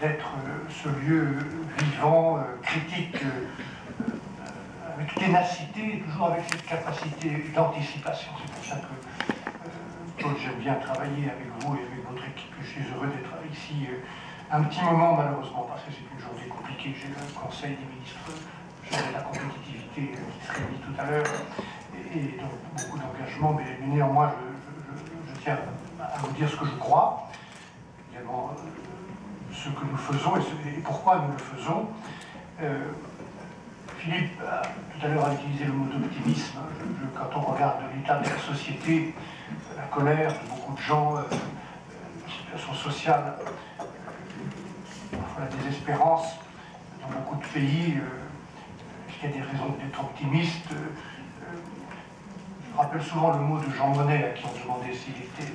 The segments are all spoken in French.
d'être ce lieu vivant, critique, avec ténacité, toujours avec cette capacité d'anticipation. C'est pour ça que, Claude, j'aime bien travailler avec vous et avec votre équipe. Je suis heureux d'être ici un petit moment, malheureusement, parce que c'est une journée compliquée. J'ai le Conseil des ministres, j'aurai la compétitivité qui se réunit tout à l'heure, et donc beaucoup d'engagement, mais néanmoins, je tiens à vous dire ce que je crois, évidemment, ce que nous faisons et pourquoi nous le faisons. Philippe, tout à l'heure, a utilisé le mot d'optimisme. Quand on regarde l'état de la société, la colère de beaucoup de gens, la situation sociale, parfois la désespérance dans beaucoup de pays, est-ce qu'il y a des raisons d'être optimiste? Je rappelle souvent le mot de Jean Monnet, à qui on demandait s'il était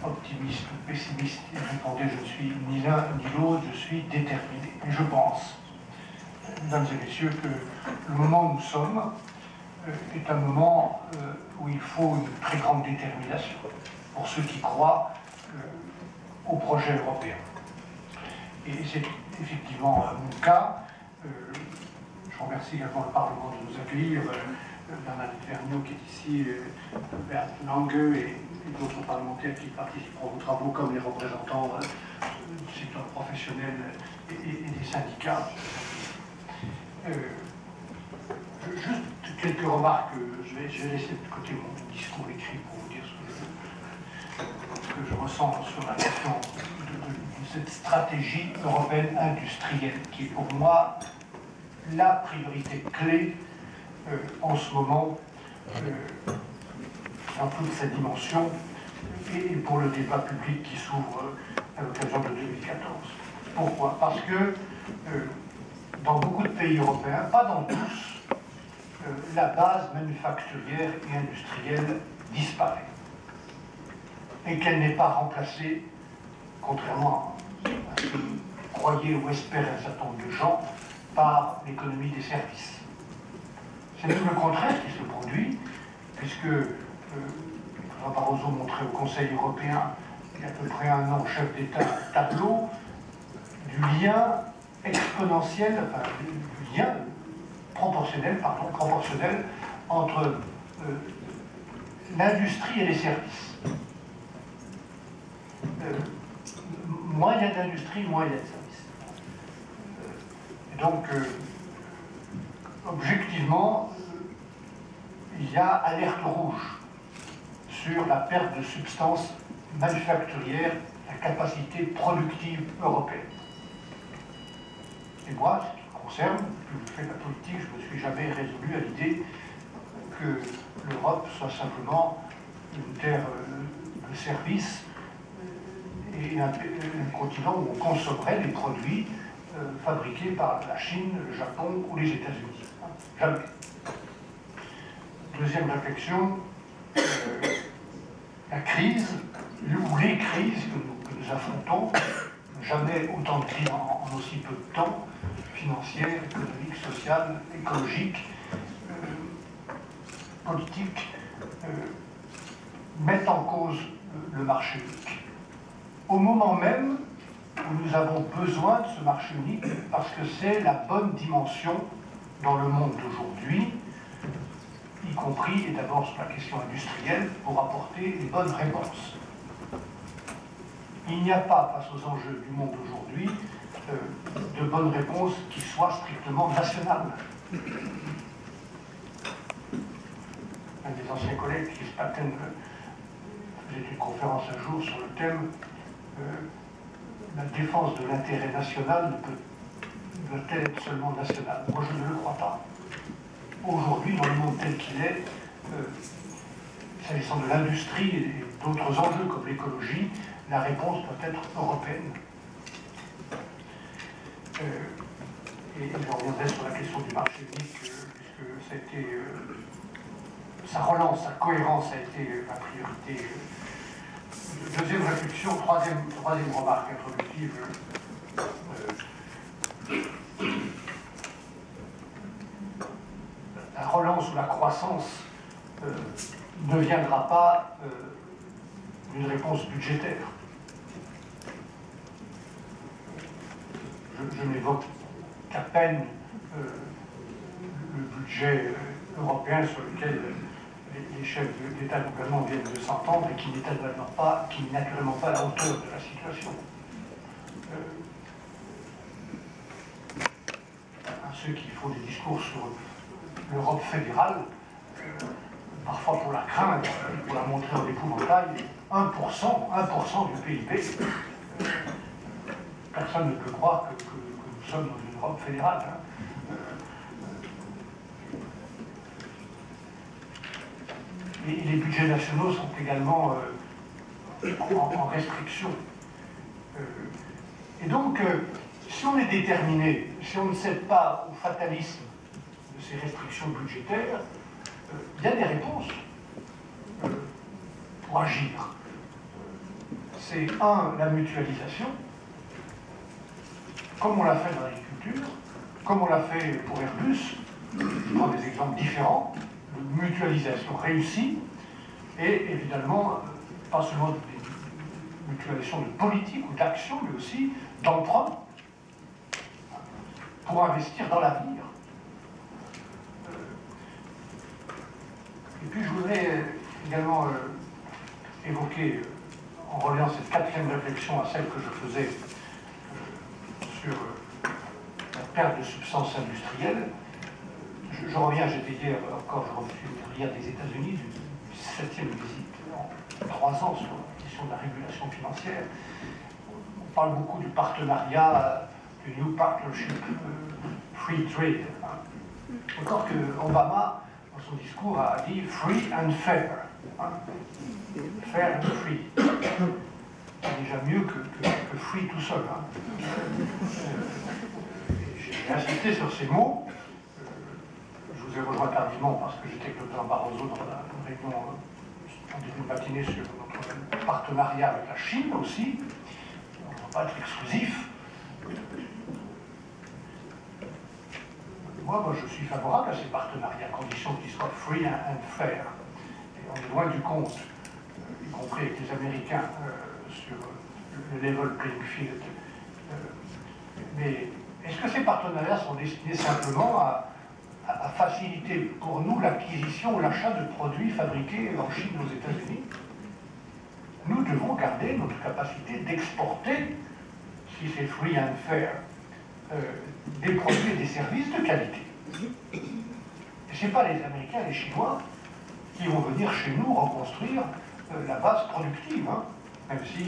optimiste ou pessimiste. Il répondait: je ne suis ni l'un ni l'autre, je suis déterminé. Et je pense, mesdames et messieurs, que le moment où nous sommes est un moment où il faut une très grande détermination pour ceux qui croient au projet européen. Et c'est effectivement mon cas. Je remercie également le Parlement de nous accueillir, Bernard Vergniaud qui est ici, Bert Lange et d'autres parlementaires qui participeront aux travaux, comme les représentants du secteur professionnel et des syndicats. Juste quelques remarques, je vais laisser de côté mon discours écrit pour vous dire ce que je ressens sur la question de cette stratégie européenne industrielle, qui est pour moi la priorité clé en ce moment dans toute sa dimension et pour le débat public qui s'ouvre à l'occasion de 2014. Pourquoi? Parce que dans beaucoup de pays européens, pas dans tous, la base manufacturière et industrielle disparaît. Et qu'elle n'est pas remplacée, contrairement à ce que croyaient ou espéraient un certain nombre de gens, par l'économie des services. C'est même le contraire qui se produit, puisque François Barroso montrait au Conseil européen, il y a à peu près un an, chef d'État, un tableau du lien exponentiel, enfin, du lien proportionnel entre l'industrie et les services. Moins il y a d'industrie, moins il y a de services. Donc, objectivement, il y a alerte rouge sur la perte de substance manufacturière, la capacité productive européenne. Et moi, ce qui me concerne, depuis que je fais de la politique, je ne me suis jamais résolu à l'idée que l'Europe soit simplement une terre de services et un continent où on consommerait les produits fabriqués par la Chine, le Japon ou les États-Unis. Jamais. Deuxième réflexion, la crise, ou les crises que nous affrontons, jamais autant de crises en aussi peu de temps, financière, économique, sociale, écologique, politique, mettent en cause le marché unique. Au moment même où nous avons besoin de ce marché unique, parce que c'est la bonne dimension dans le monde d'aujourd'hui, y compris, et d'abord sur la question industrielle, pour apporter les bonnes réponses. Il n'y a pas, face aux enjeux du monde d'aujourd'hui, de bonnes réponses qui soient strictement nationales. Un des anciens collègues, Chris Patten, faisait une conférence un jour sur le thème la défense de l'intérêt national doit-elle être seulement nationale? Moi, je ne le crois pas. Aujourd'hui, dans le monde tel qu'il est, s'agissant de l'industrie et d'autres enjeux comme l'écologie, la réponse doit être européenne. Et je reviendrai sur la question du marché unique, puisque ça a été, sa relance, sa cohérence a été ma priorité. Deuxième réflexion, troisième remarque introductive. La relance ou la croissance ne viendra pas d'une réponse budgétaire. je n'évoque qu'à peine le budget européen sur lequel les chefs d'État et de gouvernement viennent de s'entendre et qui n'est naturellement pas à la hauteur de la situation. À ceux qui font des discours sur l'Europe fédérale, parfois pour la craindre, pour la montrer en épouvantail, 1% du PIB, personne ne peut croire que nous sommes dans une Europe fédérale. Et les budgets nationaux sont également en restriction. Et donc, si on est déterminé, si on ne cède pas au fatalisme de ces restrictions budgétaires, il y a des réponses pour agir. C'est la mutualisation, comme on l'a fait dans l'agriculture, comme on l'a fait pour Airbus. Je prends des exemples différents de mutualisation réussie, et évidemment, pas seulement des mutualisations de politique ou d'action, mais aussi d'emprunt pour investir dans l'avenir. Et puis je voudrais également évoquer, en reliant cette quatrième réflexion à celle que je faisais sur la perte de substances industrielles, je reviens, j'étais hier encore, je reviens des États-Unis, du 7e visite en 3 ans sur la question de la régulation financière. On parle beaucoup du partenariat, du New Partnership Free Trade. Encore que Obama, dans son discours, a dit free and fair. Fair and free. C'est déjà mieux que free tout seul. J'ai insisté sur ces mots. Je vous ai rejoint tardivement parce que j'étais avec le président Barroso dans la réunion en début de matinée sur notre partenariat avec la Chine aussi. On ne va pas être exclusif. Moi, je suis favorable à ces partenariats, à condition qu'ils soient free and fair. Et on est loin du compte, y compris avec les Américains, sur le level playing field. Mais est-ce que ces partenariats sont destinés simplement à faciliter pour nous l'acquisition ou l'achat de produits fabriqués en Chine ou aux États-Unis? Nous devons garder notre capacité d'exporter, si c'est free and fair, des produits et des services de qualité. Et ce n'est pas les Américains et les Chinois qui vont venir chez nous reconstruire la base productive, même si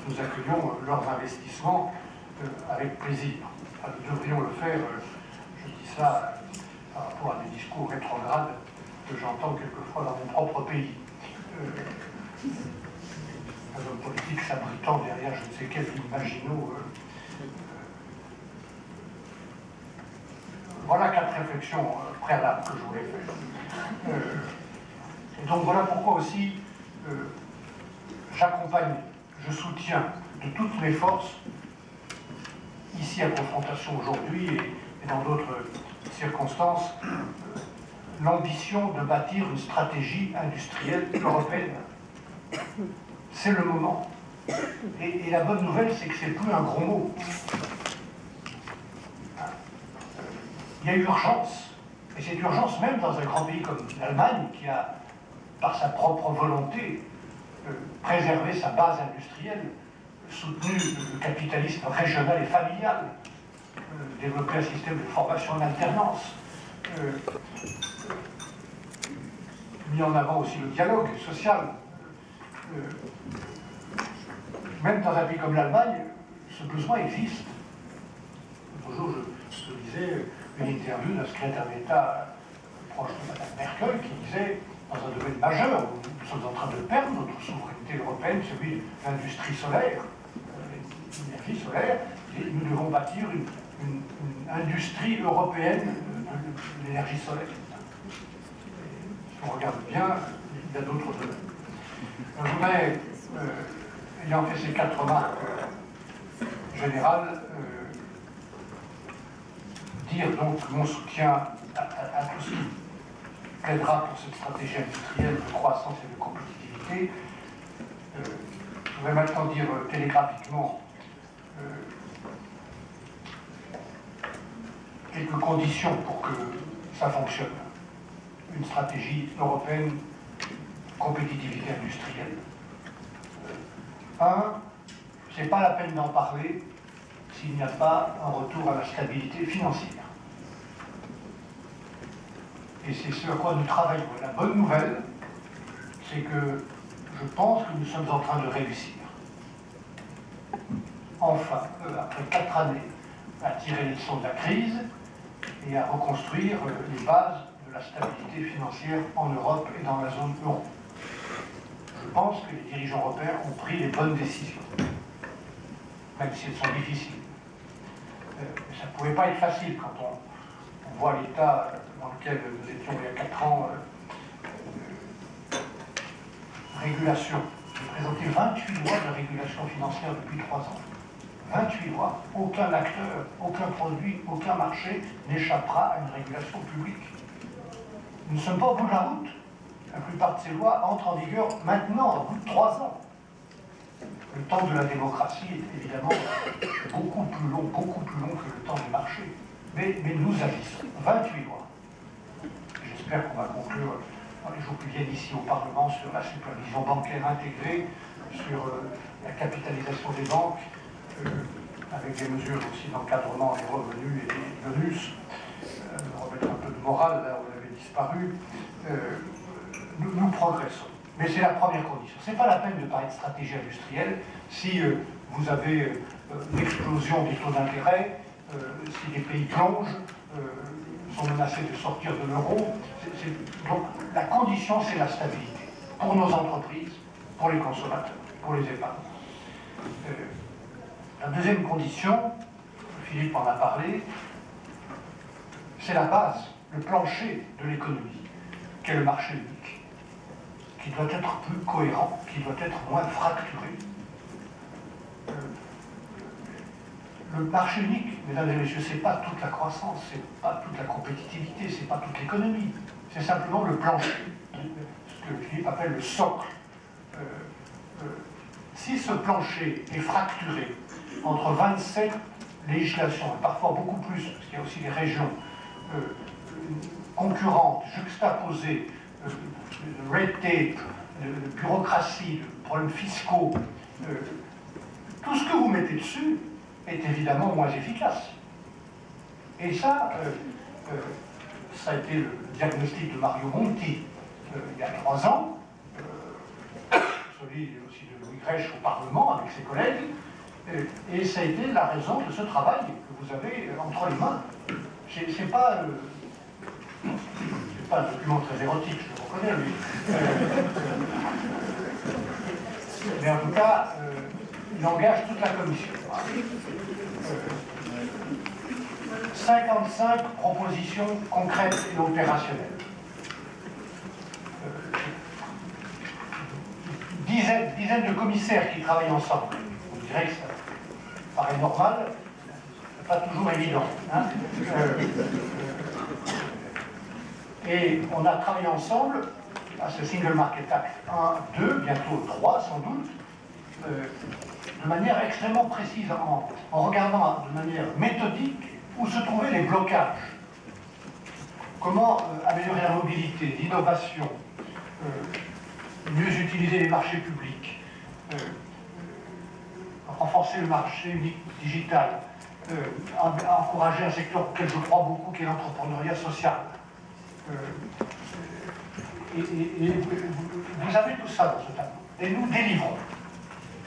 nous accueillons leurs investissements avec plaisir. Enfin, nous devrions le faire, je dis ça par rapport à des discours rétrogrades que j'entends quelquefois dans mon propre pays. Un homme politique s'abritant derrière je ne sais quel imaginaux. Voilà 4 réflexions préalables que je voulais faire. Et donc voilà pourquoi aussi j'accompagne, je soutiens de toutes mes forces, ici à Confrontation aujourd'hui et dans d'autres circonstances, l'ambition de bâtir une stratégie industrielle européenne. C'est le moment. Et la bonne nouvelle, c'est que c'est plus un gros mot. Il y a urgence. Et cette urgence, même dans un grand pays comme l'Allemagne, qui a, par sa propre volonté, préservé sa base industrielle, soutenu le capitalisme régional et familial, développé un système de formation en alternance, mis en avant aussi le dialogue social. Même dans un pays comme l'Allemagne, ce besoin existe. Bonjour, je lisais une interview d'un secrétaire d'État proche de Mme Merkel qui disait, dans un domaine majeur où nous sommes en train de perdre notre souveraineté européenne, celui de l'industrie solaire, l'énergie solaire, et nous devons bâtir une industrie européenne de l'énergie solaire. Si on regarde bien, il y a d'autres domaines. Je voudrais, ayant fait ces 4 remarques générales, dire donc mon soutien à tout ce qui plaidera pour cette stratégie industrielle de croissance et de compétitivité. Je voudrais maintenant dire télégraphiquement quelques conditions pour que ça fonctionne. Une stratégie européenne compétitivité industrielle. C'est pas la peine d'en parler s'il n'y a pas un retour à la stabilité financière. Et c'est ce à quoi nous travaillons. Et la bonne nouvelle, c'est que je pense que nous sommes en train de réussir. Enfin, après 4 années, à tirer les leçons de la crise et à reconstruire les bases de la stabilité financière en Europe et dans la zone euro. Je pense que les dirigeants européens ont pris les bonnes décisions, même si elles sont difficiles. Ça ne pouvait pas être facile quand on voit l'état dans lequel nous étions il y a 4 ans. Régulation. J'ai présenté 28 lois de régulation financière depuis 3 ans. 28 lois. Aucun acteur, aucun produit, aucun marché n'échappera à une régulation publique. Nous ne sommes pas au bout de la route. La plupart de ces lois entrent en vigueur maintenant, au bout de 3 ans. Le temps de la démocratie est évidemment beaucoup plus long que le temps du marché. Mais nous agissons. 28 lois. J'espère qu'on va conclure dans les jours qui viennent ici au Parlement sur la supervision bancaire intégrée, sur la capitalisation des banques, avec des mesures aussi d'encadrement des revenus et des bonus, remettre un peu de morale là où elle avait disparu. Nous progressons. Mais c'est la première condition. Ce n'est pas la peine de parler de stratégie industrielle si vous avez l'explosion des taux d'intérêt, si les pays plongent, sont menacés de sortir de l'euro. Donc la condition, c'est la stabilité pour nos entreprises, pour les consommateurs, pour les épargnants. La deuxième condition, Philippe en a parlé, c'est la base, le plancher de l'économie, qu'est le marché unique, qui doit être plus cohérent, qui doit être moins fracturé. Le marché unique, mesdames et messieurs, c'est pas toute la croissance, c'est pas toute la compétitivité, c'est pas toute l'économie, c'est simplement le plancher, ce que Philippe appelle le socle. Si ce plancher est fracturé entre 27 législations, et parfois beaucoup plus, parce qu'il y a aussi des régions concurrentes, juxtaposées, de red tape, de bureaucratie, de problèmes fiscaux, tout ce que vous mettez dessus est évidemment moins efficace. Et ça, ça a été le diagnostic de Mario Monti il y a 3 ans, celui aussi de Louis Grech au Parlement avec ses collègues, et ça a été la raison de ce travail que vous avez entre les mains. C'est pas un document très érotique, je le reconnais, mais en tout cas, il engage toute la commission. 55 propositions concrètes et opérationnelles. Dizaines de commissaires qui travaillent ensemble. On dirait que ça paraît normal, c'est pas toujours évident. Hein. Et on a travaillé ensemble à ce Single Market Act 1, 2, bientôt 3 sans doute, de manière extrêmement précise, en regardant de manière méthodique où se trouvaient les blocages. Comment améliorer la mobilité, l'innovation, mieux utiliser les marchés publics, renforcer le marché unique digital, encourager un secteur auquel je crois beaucoup, qui est l'entrepreneuriat social. Et vous avez tout ça dans ce tableau. Et nous délivrons.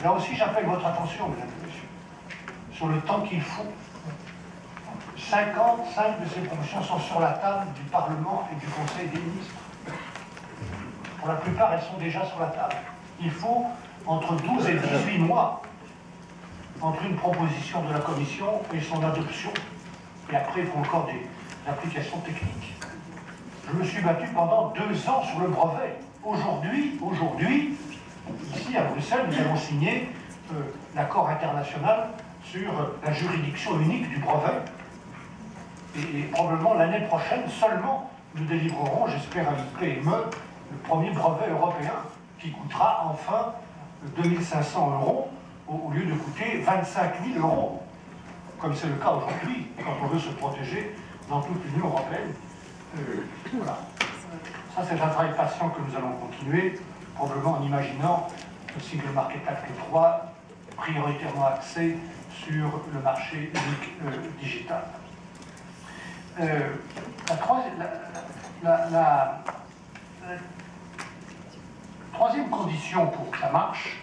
Là aussi, j'appelle votre attention, mesdames et messieurs, sur le temps qu'il faut. 55 de ces propositions sont sur la table du Parlement et du Conseil des ministres. Pour la plupart, elles sont déjà sur la table. Il faut entre 12 et 18 mois entre une proposition de la Commission et son adoption. Et après, il faut encore des applications techniques. Je me suis battu pendant 2 ans sur le brevet. Aujourd'hui, ici à Bruxelles, nous avons signé l'accord international sur la juridiction unique du brevet. Et probablement l'année prochaine seulement, nous délivrerons, j'espère avec PME, le premier brevet européen qui coûtera enfin 2500 € au lieu de coûter 25 000 €, comme c'est le cas aujourd'hui quand on veut se protéger dans toute l'Union européenne. Voilà. Ça, c'est un travail patient que nous allons continuer, probablement en imaginant le Single Market Act 3 prioritairement axé sur le marché unique digital. La troisième condition pour que ça marche,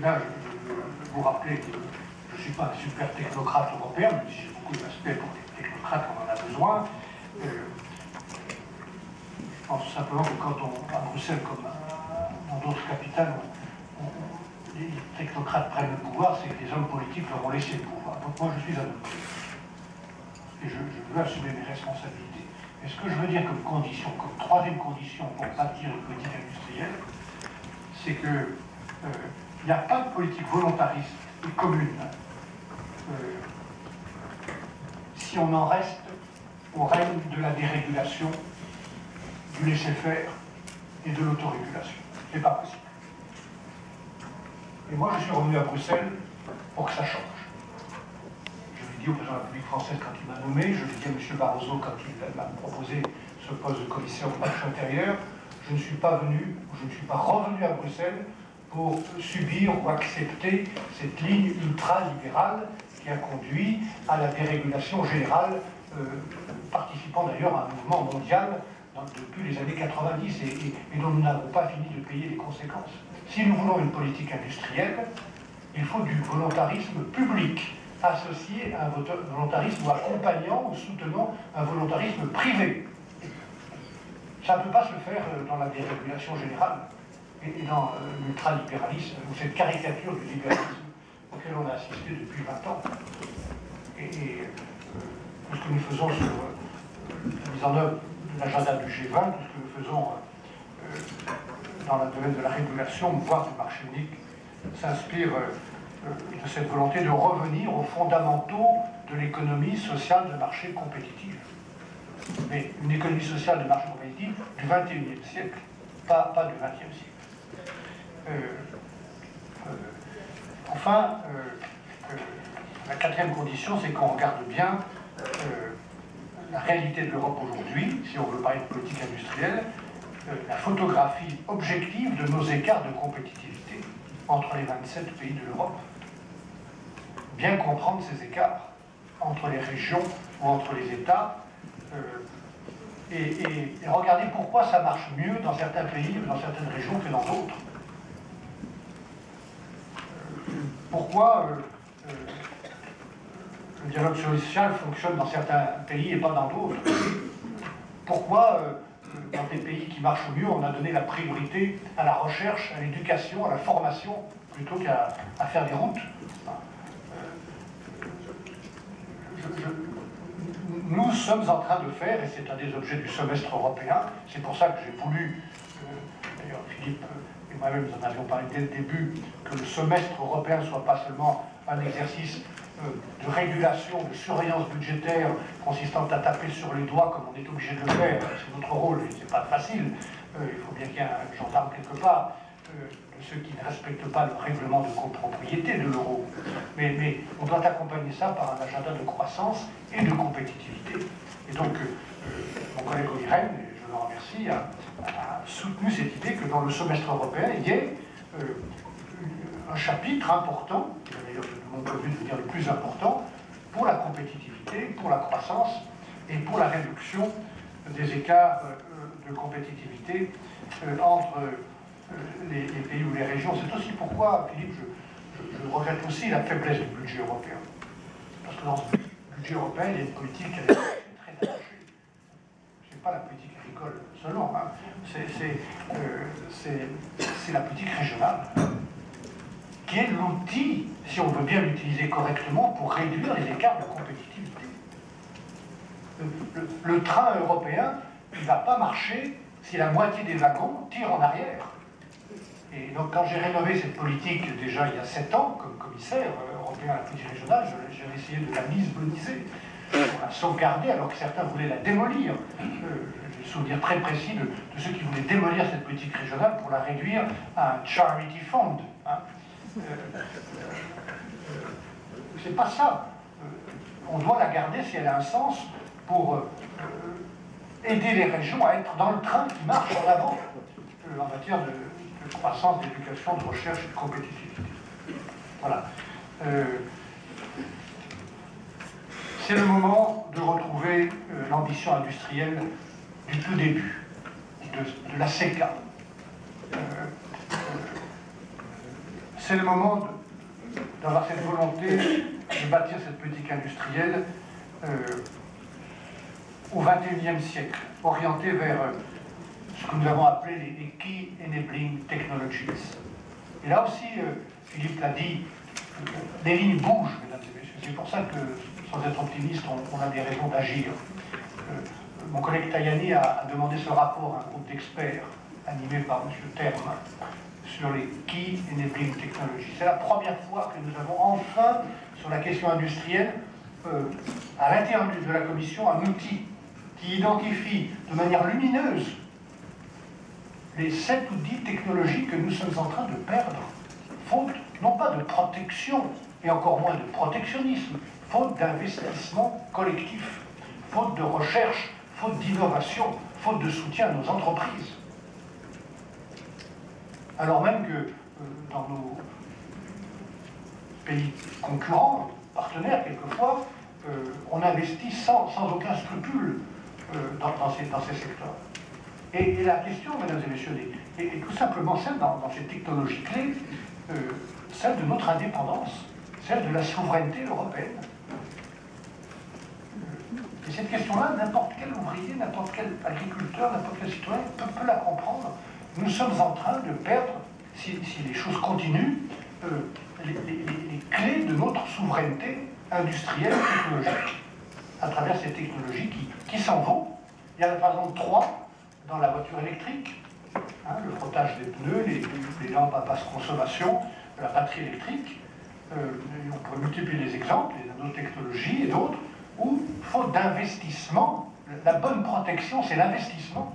là je vous rappelez que je ne suis pas un super technocrate européen, même si j'ai beaucoup de respect pour les technocrates, on en a besoin. Je pense simplement que quand à Bruxelles, comme dans d'autres capitales, les technocrates prennent le pouvoir, c'est que les hommes politiques leur ont laissé le pouvoir. Donc moi je suis un homme politique. Et je veux assumer mes responsabilités. Et ce que je veux dire comme condition, comme troisième condition pour bâtir une politique industrielle, c'est que il n'y a pas de politique volontariste et commune si on en reste au règne de la dérégulation, du laisser-faire et de l'autorégulation. Ce n'est pas possible. Et moi, je suis revenu à Bruxelles pour que ça change. Je l'ai dit au président de la République française quand il m'a nommé, je l'ai dit à M. Barroso quand il m'a proposé ce poste de commissaire au marché intérieur. Je ne suis pas venu, je ne suis pas revenu à Bruxelles pour subir ou accepter cette ligne ultra-libérale qui a conduit à la dérégulation générale, participant d'ailleurs à un mouvement mondial depuis les années 90 et dont nous n'avons pas fini de payer les conséquences. Si nous voulons une politique industrielle, il faut du volontarisme public associé à un volontarisme ou accompagnant ou soutenant un volontarisme privé. Ça ne peut pas se faire dans la dérégulation générale et dans l'ultralibéralisme ou cette caricature du libéralisme auquel on a assisté depuis 20 ans. Tout ce que nous faisons sur la mise en œuvre de l'agenda du G20, tout ce que nous faisons dans le domaine de la régulation, voire du marché unique, s'inspire de cette volonté de revenir aux fondamentaux de l'économie sociale de marché compétitive. Mais une économie sociale de marché compétitif du XXIe siècle, pas du XXe siècle. Enfin, la quatrième condition, c'est qu'on regarde bien la réalité de l'Europe aujourd'hui, si on veut parler de politique industrielle, la photographie objective de nos écarts de compétitivité entre les 27 pays de l'Europe. Bien comprendre ces écarts entre les régions ou entre les États, et regarder pourquoi ça marche mieux dans certains pays ou dans certaines régions que dans d'autres. Pourquoi le dialogue social fonctionne dans certains pays et pas dans d'autres. Pourquoi dans des pays qui marchent mieux, on a donné la priorité à la recherche, à l'éducation, à la formation, plutôt qu'à faire des routes. Nous sommes en train de faire, et c'est un des objets du semestre européen, c'est pour ça que j'ai voulu, d'ailleurs Philippe et moi-même nous en avions parlé dès le début, que le semestre européen ne soit pas seulement un exercice de régulation, de surveillance budgétaire consistant à taper sur les doigts comme on est obligé de le faire, c'est notre rôle, et c'est pas facile, il faut bien qu'il y ait un gendarme quelque part, de ceux qui ne respectent pas le règlement de copropriété de l'euro. Mais on doit accompagner ça par un agenda de croissance et de compétitivité. Et donc, mon collègue Irène, et je le remercie, a soutenu cette idée que dans le semestre européen, il y ait un chapitre important, qui va d'ailleurs de mon point de vue devenir le plus important, pour la compétitivité, pour la croissance et pour la réduction des écarts de compétitivité entre les pays ou les régions. C'est aussi pourquoi, Philippe, je regrette aussi la faiblesse du budget européen. Parce que dans ce budget européen, il y a une politique qui est très attachée. Ce n'est pas la politique agricole seulement, hein. C'est la politique régionale, qui est l'outil, si on veut bien l'utiliser correctement, pour réduire les écarts de compétitivité. Le train européen, il ne va pas marcher si la moitié des wagons tirent en arrière. Et donc quand j'ai rénové cette politique déjà il y a 7 ans, comme commissaire européen à la politique régionale, j'avais essayé de la lisbonniser, pour la sauvegarder alors que certains voulaient la démolir. J'ai le souvenir très précis de ceux qui voulaient démolir cette politique régionale pour la réduire à un charity fund. Hein. C'est pas ça. On doit la garder si elle a un sens pour aider les régions à être dans le train qui marche en avant en matière de croissance, d'éducation, de recherche et de compétitivité. Voilà. C'est le moment de retrouver l'ambition industrielle du tout début, de la CECA. C'est le moment d'avoir cette volonté de bâtir cette politique industrielle au XXIe siècle, orientée vers ce que nous avons appelé les Key Enabling Technologies. Et là aussi, Philippe l'a dit, les lignes bougent, mesdames et messieurs. C'est pour ça que, sans être optimiste, on a des raisons d'agir. Mon collègue Tajani a demandé ce rapport à un groupe d'experts animé par M. Terme sur les Key Enabling Technologies. C'est la première fois que nous avons enfin, sur la question industrielle, à l'intérieur de la Commission, un outil qui identifie de manière lumineuse les 7 ou 10 technologies que nous sommes en train de perdre, faute non pas de protection, et encore moins de protectionnisme, faute d'investissement collectif, faute de recherche, faute d'innovation, faute de soutien à nos entreprises. Alors même que dans nos pays concurrents, partenaires quelquefois, on investit sans aucun scrupule dans ces secteurs. Et la question, mesdames et messieurs, est tout simplement celle dans ces technologies clés, celle de notre indépendance, celle de la souveraineté européenne. Et cette question-là, n'importe quel ouvrier, n'importe quel agriculteur, n'importe quel citoyen peut la comprendre. Nous sommes en train de perdre, si les choses continuent, les clés de notre souveraineté industrielle et technologique à travers ces technologies qui s'en vont. Il y en a par exemple 3 dans la voiture électrique, hein, le frottage des pneus, les lampes à basse consommation, la batterie électrique. On pourrait multiplier les exemples, les nanotechnologies et d'autres, où, faute d'investissement, la bonne protection, c'est l'investissement.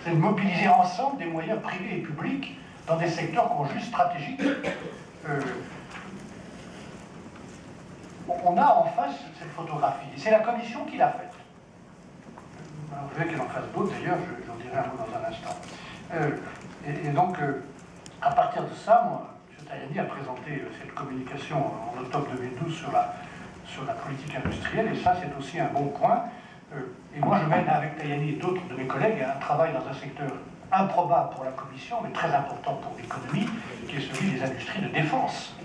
C'est de mobiliser ensemble des moyens privés et publics dans des secteurs qu'on juge stratégiques. On a en face cette photographie, et c'est la Commission qui l'a faite. Alors, je veux qu'elle en fasse d'autres, d'ailleurs, j'en dirai un mot dans un instant. Et donc, à partir de ça, moi, M. Tajani a présenté cette communication en octobre 2012 sur la politique industrielle, et ça, c'est aussi un bon point. Et moi, je mène avec Tajani et d'autres de mes collègues un travail dans un secteur improbable pour la Commission, mais très important pour l'économie, qui est celui des industries de défense.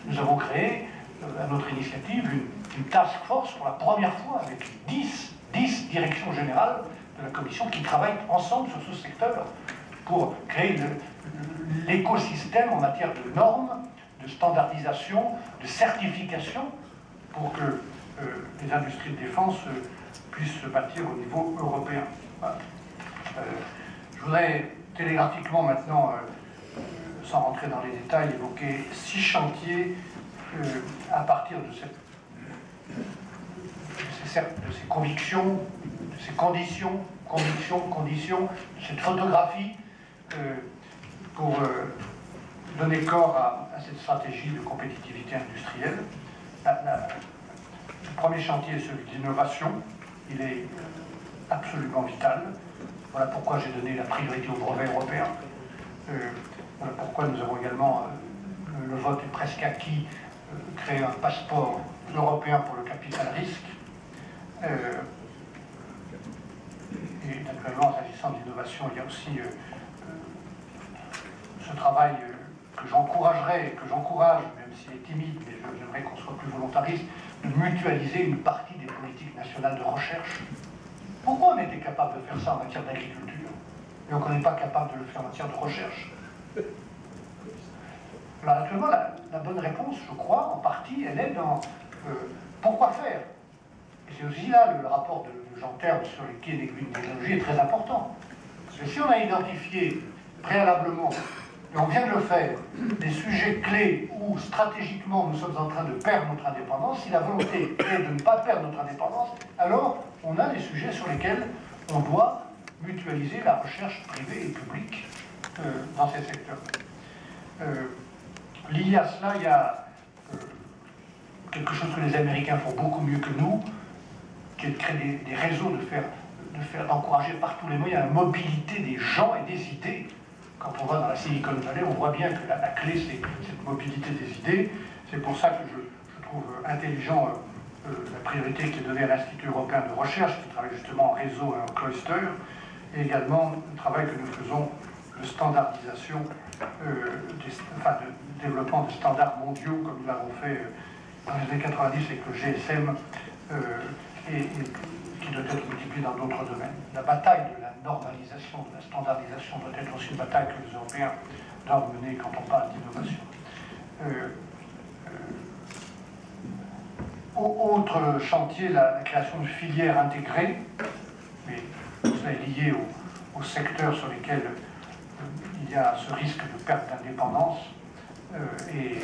Nous avons créé, à notre initiative, une task force pour la première fois avec 10 directions générales de la Commission qui travaillent ensemble sur ce secteur pour créer l'écosystème en matière de normes, de standardisation, de certification pour que les industries de défense puissent se bâtir au niveau européen. Voilà. Je voudrais télégraphiquement maintenant, sans rentrer dans les détails, évoquer 6 chantiers à partir de ces convictions, de ces conditions, de cette photographie pour donner corps à cette stratégie de compétitivité industrielle. Le premier chantier est celui de l'innovation. Il est absolument vital. Voilà pourquoi j'ai donné la priorité au brevet européen. Voilà pourquoi nous avons également, le vote est presque acquis, créé un passeport européen pour le capital risque. Et naturellement, s'agissant de l'innovation, il y a aussi ce travail que j'encourage, même s'il est timide, mais j'aimerais qu'on soit plus volontariste, de mutualiser une partie des politiques nationales de recherche. Pourquoi on était capable de faire ça en matière d'agriculture, mais qu'on n'est pas capable de le faire en matière de recherche? Alors naturellement, la bonne réponse, je crois, en partie, elle est dans pourquoi faire. Et c'est aussi là le rapport de Jean Terme sur les Key Enabling Technologies est très important. Parce que si on a identifié préalablement, et on vient de le faire, des sujets clés où stratégiquement nous sommes en train de perdre notre indépendance, si la volonté est de ne pas perdre notre indépendance, alors on a des sujets sur lesquels on doit mutualiser la recherche privée et publique dans ces secteurs. Lié à cela, il y a quelque chose que les Américains font beaucoup mieux que nous, qui est de créer des réseaux, d'encourager par tous les moyens la mobilité des gens et des idées. Quand on va dans la Silicon Valley, on voit bien que la clé, c'est cette mobilité des idées. C'est pour ça que je trouve intelligent la priorité qui est donnée à l'Institut européen de recherche, qui travaille justement en réseau et en cluster, et également le travail que nous faisons de standardisation, de développement de standards mondiaux, comme nous l'avons fait dans les années 90 avec le GSM, et qui doit être multiplié dans d'autres domaines. La bataille de la normalisation, de la standardisation doit être aussi une bataille que les Européens doivent mener quand on parle d'innovation. Autre chantier, la création de filières intégrées, mais cela est lié aux secteurs sur lesquels il y a ce risque de perte d'indépendance, et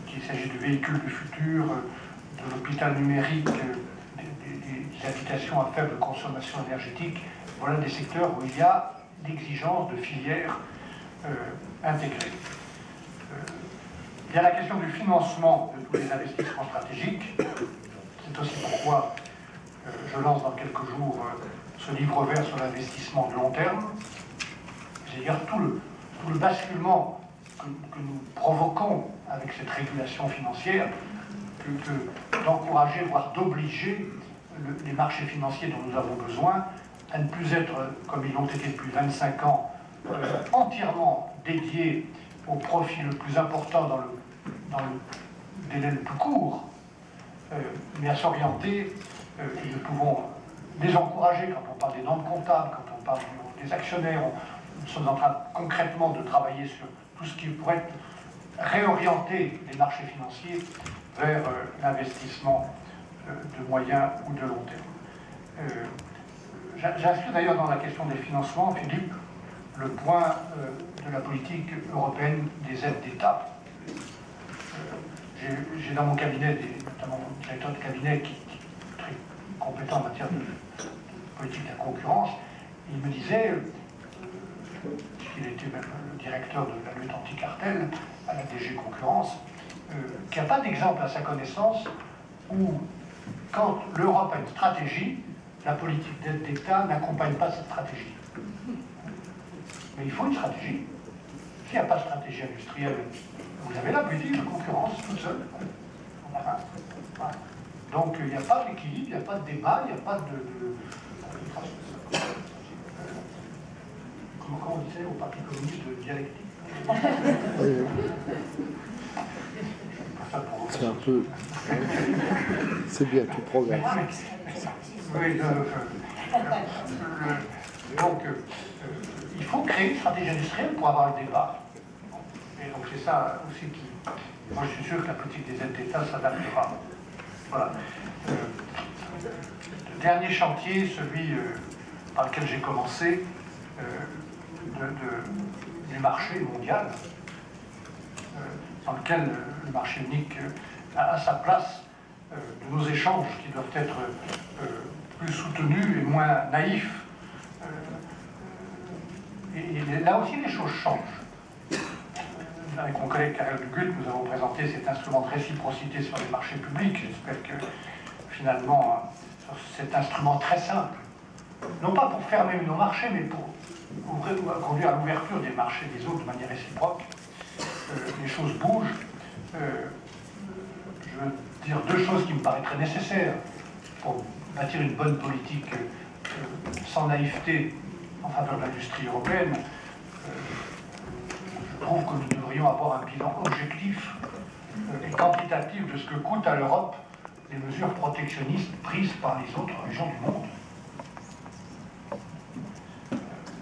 qu'il s'agit du véhicule du futur, de l'hôpital numérique, des habitations à faible consommation énergétique. Voilà des secteurs où il y a l'exigence de filières intégrées. Il y a la question du financement de tous les investissements stratégiques. C'est aussi pourquoi je lance dans quelques jours ce livre vert sur l'investissement de long terme. C'est-à-dire tout le basculement que nous provoquons avec cette régulation financière, d'encourager, voire d'obliger les marchés financiers dont nous avons besoin à ne plus être, comme ils l'ont été depuis 25 ans, entièrement dédiés au profit le plus important dans le délai le plus court, mais à s'orienter, et nous pouvons les encourager quand on parle des normes comptables, quand on parle des actionnaires. Nous sommes en train concrètement de travailler sur tout ce qui pourrait réorienter les marchés financiers vers l'investissement de moyen ou de long terme. J'inscris d'ailleurs dans la question des financements, Philippe, le point de la politique européenne des aides d'État. J'ai dans mon cabinet, notamment mon directeur de cabinet qui est très compétent en matière de politique de la concurrence, il me disait, puisqu'il était même le directeur de la lutte anti-cartel à la DG Concurrence, qu'il n'y a pas d'exemple à sa connaissance où, quand l'Europe a une stratégie, la politique d'aide d'État n'accompagne pas cette stratégie. Mais il faut une stratégie. S'il n'y a pas de stratégie industrielle, vous avez la politique de concurrence toute seule. Voilà. Donc il n'y a pas d'équilibre, il n'y a pas de débat, il n'y a pas de comment on disait au Parti communiste, de dialectique. C'est un peu... C'est bien, tu progresses. Oui, donc, il faut créer une stratégie industrielle pour avoir le débat. Et donc c'est ça aussi qui... Moi je suis sûr que la politique des aides d'État s'adaptera. Voilà. Le dernier chantier, celui par lequel j'ai commencé, du marché mondial, dans lequel le marché unique a sa place, de nos échanges qui doivent être plus soutenus et moins naïfs. Et là aussi, les choses changent. Avec mon collègue Karel de Gucht, nous avons présenté cet instrument de réciprocité sur les marchés publics. J'espère que, finalement, cet instrument très simple, non pas pour fermer nos marchés, mais pour conduire à l'ouverture des marchés des autres de manière réciproque, les choses bougent. Je veux dire deux choses qui me paraîtraient nécessaires pour bâtir une bonne politique sans naïveté en faveur de l'industrie européenne. Je trouve que nous devrions avoir un bilan objectif et quantitatif de ce que coûtent à l'Europe les mesures protectionnistes prises par les autres régions du monde.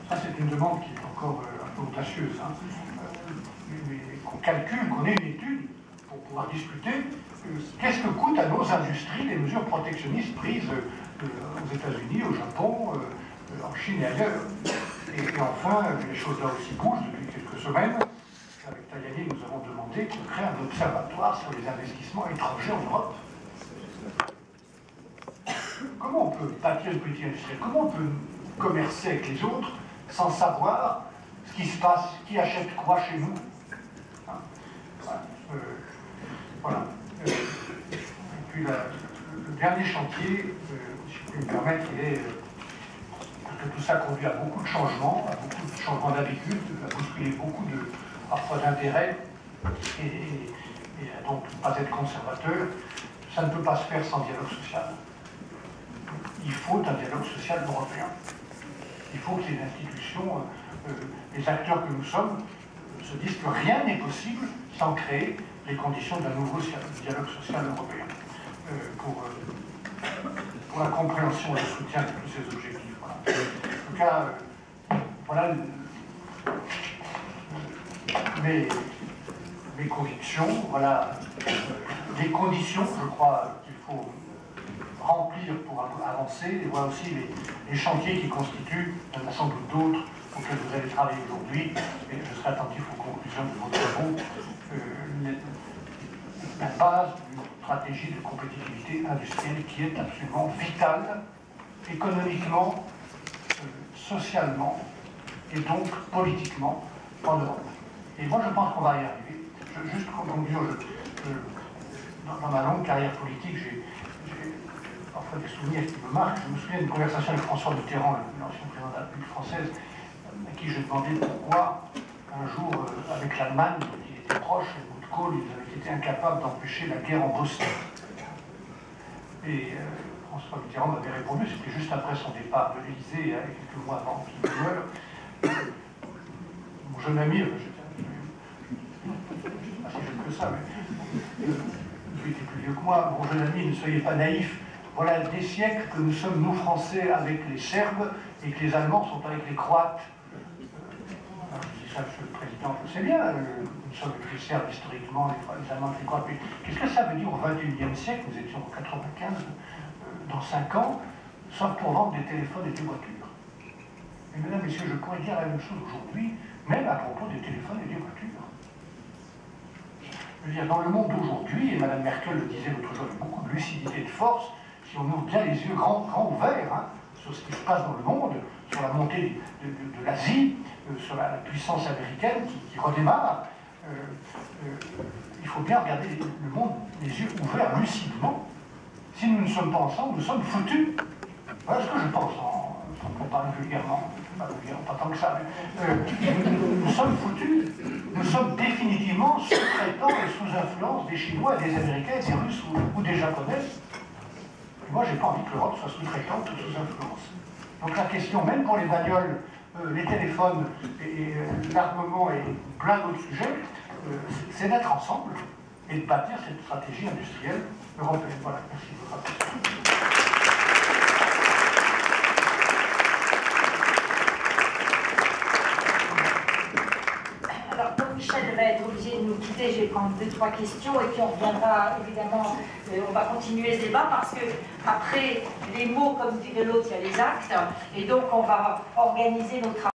Ça, c'est une demande qui est encore un peu audacieuse. Hein. Mais qu'on calcule, qu'on ait une étude pour pouvoir discuter qu'est-ce que coûtent à nos industries les mesures protectionnistes prises aux États-Unis, au Japon, en Chine et ailleurs. Et enfin, les choses là aussi bougent depuis quelques semaines. Avec Tajani, nous avons demandé qu'on crée un observatoire sur les investissements étrangers en Europe. Comment on peut bâtir une politique industrielle? Comment on peut commercer avec les autres sans savoir ce qui se passe, qui achète quoi chez nous? Hein? Voilà. dernier chantier, si je peux me permettre, que tout ça conduit à beaucoup de changements, d'habitude, à bousculer beaucoup parfois d'intérêts, et à donc pas être conservateur. Ça ne peut pas se faire sans dialogue social. Il faut un dialogue social européen. Il faut que les institutions, les acteurs que nous sommes, se disent que rien n'est possible sans créer les conditions d'un nouveau dialogue social européen pour la compréhension et le soutien de tous ces objectifs. Voilà. En tout cas, voilà mes convictions, voilà les conditions, je crois, qu'il faut remplir pour avancer, et voilà aussi les chantiers qui constituent, il y en a sans doute d'autres auxquels vous allez travailler aujourd'hui, et je serai attentif aux conclusions de vos travaux, la base d'une stratégie de compétitivité industrielle qui est absolument vitale, économiquement, socialement, et donc politiquement, en Europe. Et moi, je pense qu'on va y arriver. Juste pour conclure, dans ma longue carrière politique, j'ai parfois des souvenirs qui me marquent. Je me souviens d'une conversation avec François Mitterrand, l'ancien président de la République française, à qui je demandais pourquoi, un jour, avec l'Allemagne, qui était proche, Helmut Kohl, ils avaient été incapables d'empêcher la guerre en Bosnie. Et François Mitterrand m'avait répondu, c'était juste après son départ de l'Élysée, quelques mois avant qu'il meure. Mon jeune ami, pas si jeune que ça, mais il était plus vieux que moi, mon jeune ami, ne soyez pas naïfs. Voilà des siècles que nous sommes, nous Français, avec les Serbes, et que les Allemands sont avec les Croates. Je dis ça, Monsieur le Président, je sais bien, nous sommes avec les Serbes historiquement, les Allemands avec les Croates. Mais qu'est-ce que ça veut dire au XXIe siècle? Nous étions en 95, dans 5 ans, sauf pour vendre des téléphones et des voitures. Et mesdames, messieurs, je pourrais dire la même chose aujourd'hui, même à propos des téléphones et des voitures. Je veux dire, dans le monde d'aujourd'hui, et Mme Merkel le disait l'autre jour avec beaucoup de lucidité et de force, si on ouvre bien les yeux grands ouverts sur ce qui se passe dans le monde, sur la montée de l'Asie, sur la puissance américaine qui redémarre, il faut bien regarder le monde les yeux ouverts lucidement. Si nous ne sommes pas ensemble, nous sommes foutus. Voilà ce que je pense, pour parler vulgairement, pas tant que ça, mais nous sommes foutus. Nous sommes définitivement sous-traitants et sous influence des Chinois, et des Américains, des Russes ou des Japonais. Et moi, j'ai pas envie que l'Europe soit sous-traitante ou sous influence. Donc la question, même pour les bagnoles, les téléphones, et l'armement et plein d'autres sujets, c'est d'être ensemble et de bâtir cette stratégie industrielle européenne. Voilà, merci de votre attention. Alors, comme Michel va être obligé de nous quitter, je vais prendre 2-3 questions et puis on reviendra évidemment, on va continuer ce débat parce que après les mots, comme dirait l'autre, il y a les actes et donc on va organiser nos travaux.